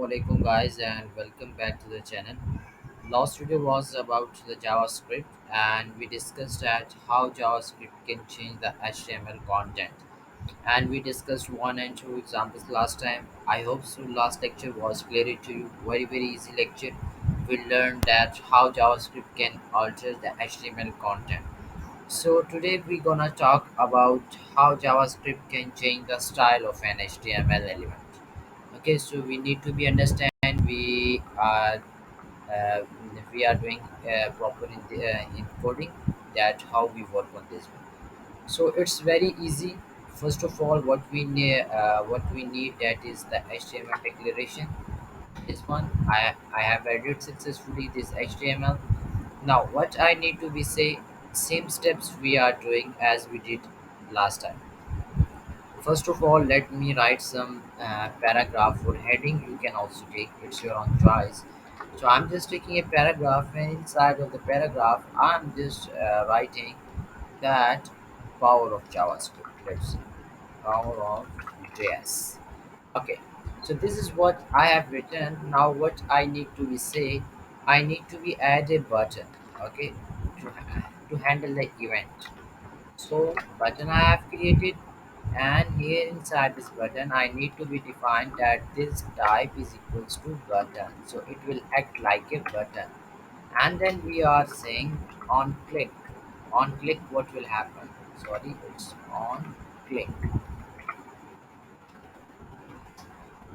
Assalamualaikum guys and welcome back to the channel. Last video was about the JavaScript and we discussed at how JavaScript can change the HTML content and we discussed one and two examples last time. I hope so last lecture was clear to you. Very easy lecture. We learned that how JavaScript can alter the HTML content. So today we're gonna talk about how JavaScript can change the style of an HTML element. Okay, so we need to be understand uh, we are doing proper in coding that how we work on this one. So it's very easy. First of all, what we need that is the HTML declaration. This one I have added successfully this HTML. Now what I need to be say same steps we are doing as we did last time. First of all, let me write some paragraph for heading. You can also take it's your own choice. So I'm just taking a paragraph, and inside of the paragraph, I'm just writing that power of JavaScript. Let's see, power of JS. Okay, so this is what I have written. Now, what I need to be say, I need to be add a button. Okay, to handle the event. So button I have created, and here inside this button I need to be defined that this type is equals to button, so it will act like a button. And then we are saying on click. On click what will happen? Sorry, it's on click.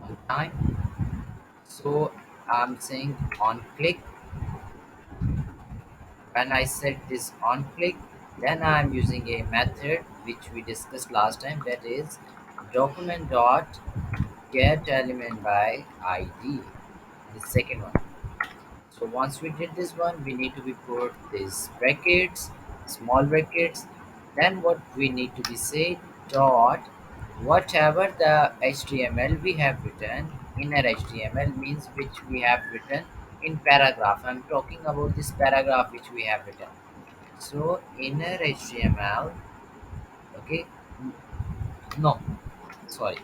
One time. So I'm saying on click. When I set this on click, then I'm using a method which we discussed last time, that is document dot get element by id, the second one. So once we did this one, we need to be put these brackets, small brackets. Then what we need to be say dot whatever the html we have written. Inner html means which we have written in paragraph. I'm talking about this paragraph which we have written. So inner html. Okay, no, sorry,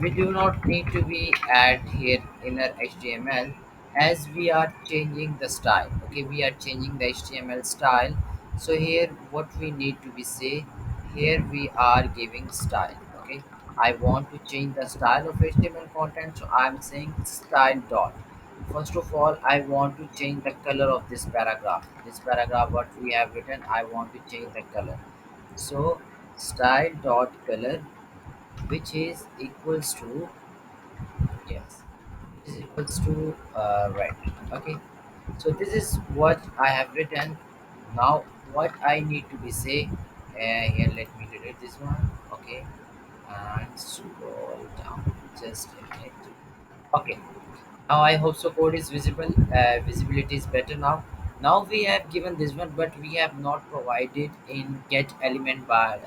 we do not need to be add here inner html, as we are changing the style. Okay, we are changing the html style. So here what we need to be say, here we are giving style. Okay, I want to change the style of html content, so I'm saying style dot. First of all, I want to change the color of this paragraph what we have written. I want to change the color. So style dot color, which is equals to, yes, is equals to red. Okay, so this is what I have written. Now what I need to be say, here let me delete this one. Okay, and scroll down just a minute. Okay, now I hope so code is visible. Visibility is better now. Now we have given this one, but we have not provided in get element by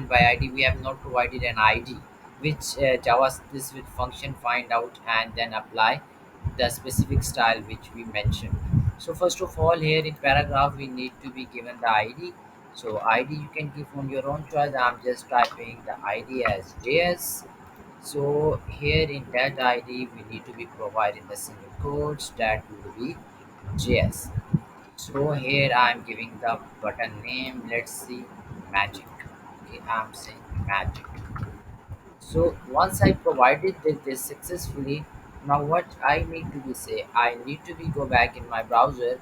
ID. We have not provided an ID, which Java this with function find out and then apply the specific style which we mentioned. So first of all, here in paragraph we need to be given the ID. So ID you can give on your own choice. I'm just typing the ID as JS. So here in that ID, we need to be providing the single codes that will be JS. So here I'm giving the button name. Let's see, magic. Okay, I'm saying magic. So once I provided this successfully, now what I need to be say, I need to be go back in my browser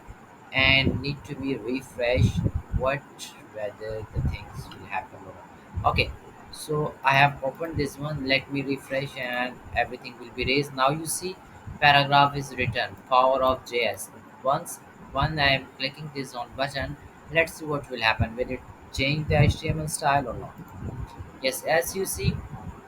and need to be refresh what whether the things will happen or not. Okay, so I have opened this one. Let me refresh and everything will be raised. Now you see paragraph is written power of JS. Once I am clicking this on button, let's see what will happen. Will it change the HTML style or not? Yes, as you see,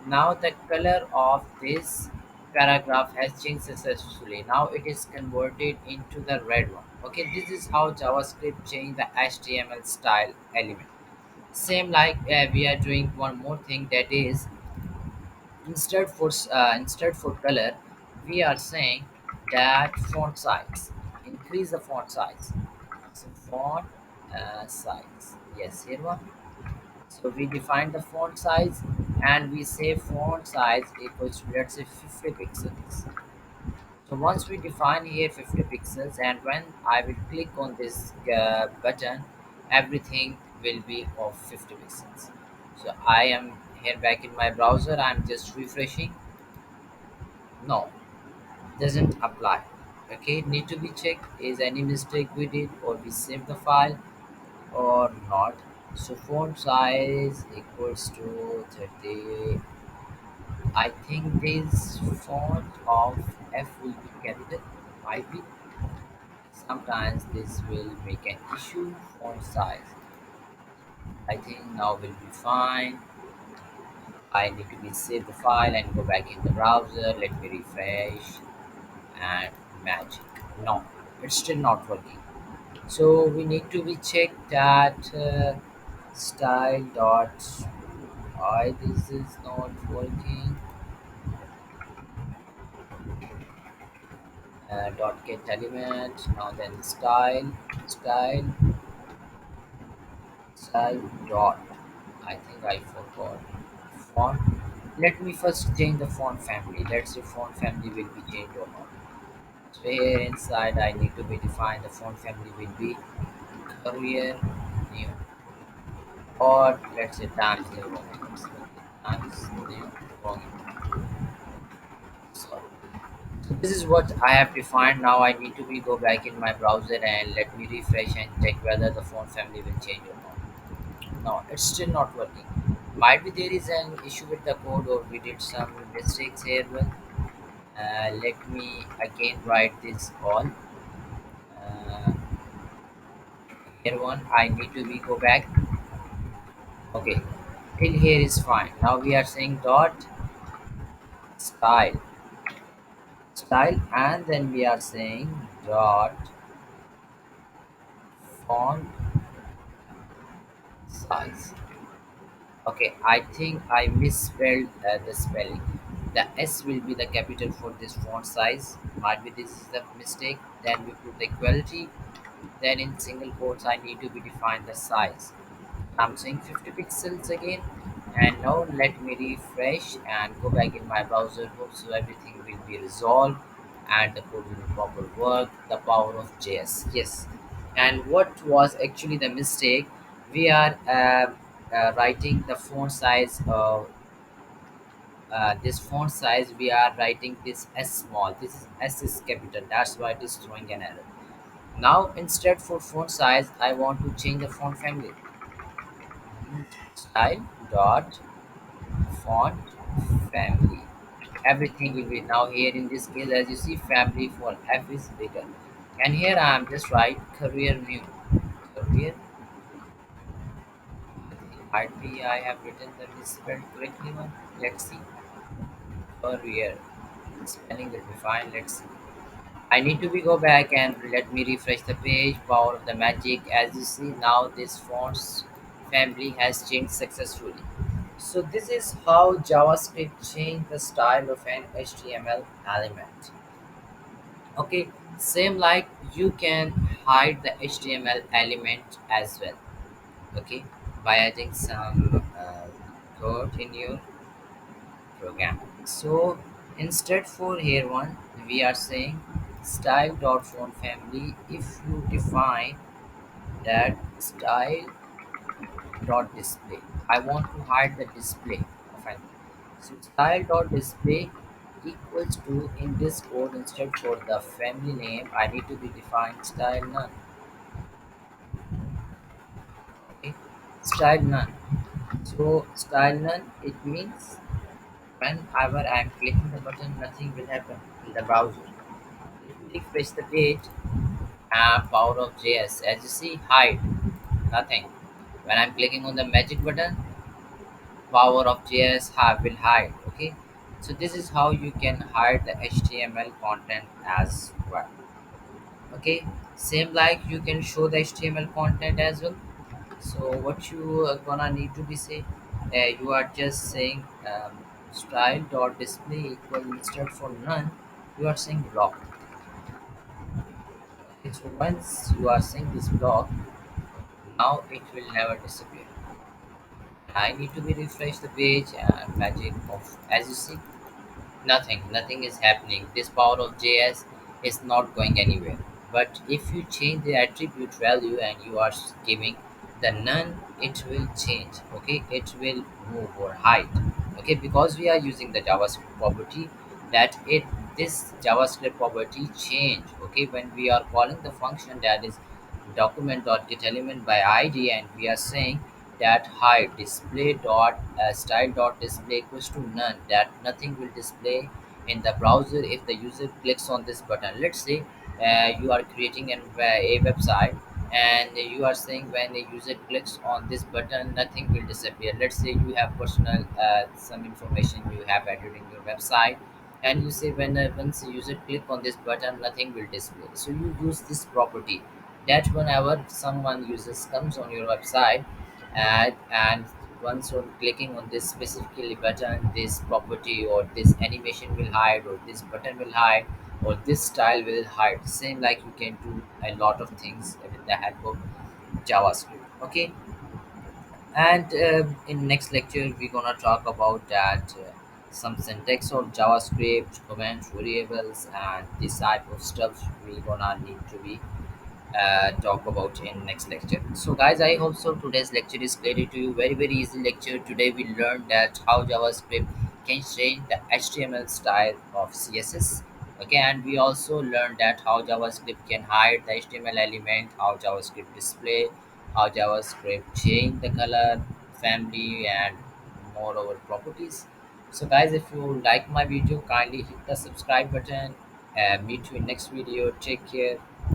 now the color of this paragraph has changed successfully. Now it is converted into the red one. Okay, this is how JavaScript change the HTML style element. Same like we are doing one more thing, that is instead for color, we are saying that font size, increase the font size. So font size, yes, here one. So we define the font size and we say font size equals to, let's say, 50 pixels. So once we define here 50 pixels, and when I will click on this button, everything will be of 50 pixels. So I am here back in my browser, I'm just refreshing. No, doesn't apply. Okay, need to be checked, is any mistake we did or we saved the file or not. So font size equals to 30. I think this font of F will be capital, might be. Sometimes this will make an issue. Font size, I think now will be fine. I need to be save the file and go back in the browser. Let me refresh and magic. No, it's still not working. So we need to be check that style dot. Why this is not working? Dot get element. Now then style style dot. I think I forgot font. Let me first change the font family. Let's see font family will be changed or not. So here inside I need to be define the font family will be career new, or let's say times new roman. Let's make it times new roman. Sorry. So this is what I have defined. Now I need to be go back in my browser and let me refresh and check whether the font family will change or not. No, it's still not working. Might be there is an issue with the code or we did some mistakes here. Well, let me again write this all. Uh, Here one, I need to be go back. Okay, till here is fine. Now we are saying dot style, and then we are saying dot font size. Okay, I think I misspelled the spelling. The S will be the capital for this font size. Might be this is the mistake. Then we put the equality. Then in single quotes, I need to be define the size. I'm saying 50 pixels again. And now let me refresh and go back in my browser. Hope so everything will be resolved and the code will proper work. The power of JS. Yes. And what was actually the mistake? We are writing the font size. This font size we are writing this S small. This is S is capital. That's why it is throwing an error. Now instead for font size, I want to change the font family. Style dot font family. Everything will be now here in this case. As you see, family for F is bigger, and here I am just write career new. Career, might be I have written the misspelled correctly one. Let's see. Career spelling will be fine. Let's see. I need to be go back and let me refresh the page. Power of the magic. As you see now, this fonts family has changed successfully. So this is how JavaScript change the style of an HTML element. Okay, same like you can hide the HTML element as well. Okay, by adding some code in your program. So instead for here one, we are saying style.font family. If you define that style.display, I want to hide the display of an. So style.display equals to in this code instead for the family name I need to be defined style none. Okay, style none. So style none it means whenever I'm clicking the button nothing will happen in the browser. Let me refresh the page and power of JS. As you see, hide nothing. When I'm clicking on the magic button, power of JS have will hide. Okay, so this is how you can hide the HTML content as well. Okay, same like you can show the HTML content as well. So what you are gonna need to be say, you are just saying style dot display equal instead for none, you are saying block. Okay, so once you are saying this block, now it will never disappear. I need to be refresh the page and magic of, as you see, nothing is happening. This power of JS is not going anywhere. But if you change the attribute value and you are giving the none, it will change. Okay, it will move or hide. Okay, because we are using the JavaScript property, that it this JavaScript property change. Okay, when we are calling the function that is document.getElement by id, and we are saying that hide display dot style dot display equals to none, that nothing will display in the browser if the user clicks on this button. Let's say you are creating a website, and you are saying when a user clicks on this button, nothing will disappear. Let's say you have personal some information you have added in your website, and you say when once a user click on this button, nothing will display. So you use this property, that whenever someone uses comes on your website, and once on clicking on this specifically button, this property or this animation will hide, or this button will hide, or this style will hide. Same like you can do a lot of things with the help of JavaScript. Okay, and in next lecture we're gonna talk about that some syntax of JavaScript, comment variables, and this type of stuff we're gonna need to be talk about in next lecture. So guys, I hope so today's lecture is clear to you. Very easy lecture. Today we learned that how JavaScript can change the HTML style of CSS. Okay, and we also learned that how JavaScript can hide the HTML element, how JavaScript display, how JavaScript change the color family, and moreover properties. So guys, if you like my video, kindly hit the subscribe button and meet you in next video. Take care.